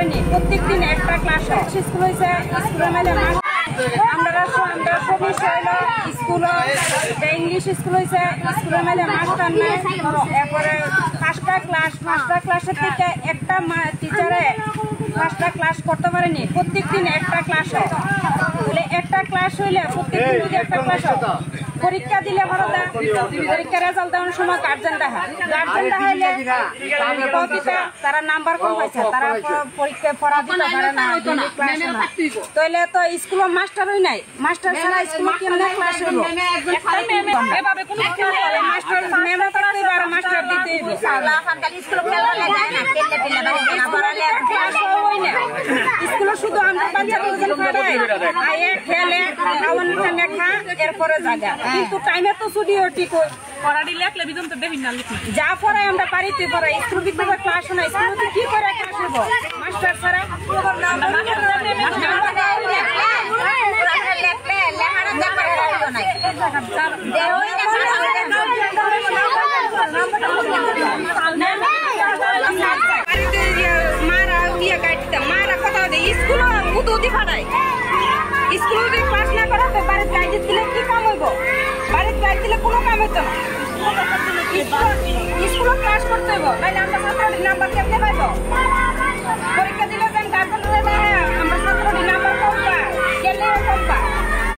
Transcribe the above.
পারেনি প্রত্যেকদিন একটা ক্লাস হয় স্কুল হয়েছে স্কুলের মেলে আমরা সবই হইল স্কুল ইংলিশ স্কুল হয়েছে স্কুলের মেলে মাস্টার নেই এরপরে পাঁচটা ক্লাসের থেকে একটা টিচারে 5টা ক্লাস করতে পারেনি প্রত্যেকদিন একটা ক্লাস হয় বলে একটা ক্লাস হইলে প্রত্যেকদিন যদি একটা ক্লাস হয় পরীক্ষা দিলে পরীক্ষা রেজাল্ট দেওয়ার সময় গার্জেন দেখাইলে তারা নাম্বার কম পাইছে তারা পরীক্ষা পড়া দিতে পারে না তাইলে তো স্কুল মাস্টার হই নাই মাস্টার ছাড়া স্কুল কেমনে ক্লাস হইব এভাবে কোনো মাস্টার মেমে থাকতে পারে মাস্টার দিতে স্কুলে শুধু আমরা বাচ্চাদের খেলে এরপরে জায়গা কিন্তু টাইমে তো ছুটি ঠিক পড়াটি লেখলে বিধন তো বিভিন্ন যা পড়াই আমরা বাড়িতে পড়াই স্কুল বিদ্যালয় ক্লাস না স্কুলে কি করে ক্লাস হব মাস্টার ছাড়া মারা কথা স্কুল উদি ফাটাই স্কুল ক্লাস না করাতে বাড়িতে গাইড দিলে কি কাম হইব বাড়িতে গাইড দিলে কোনো কাম হইতো না স্কুল ক্লাস করতে হইব নাইলে আমরা ছাত্রদের নাম্বার কেমনে পাইব পরীক্ষা দিলে গার্জেন আমরা ছাত্রদের নাম্বার কম পাই গেলে কম পাই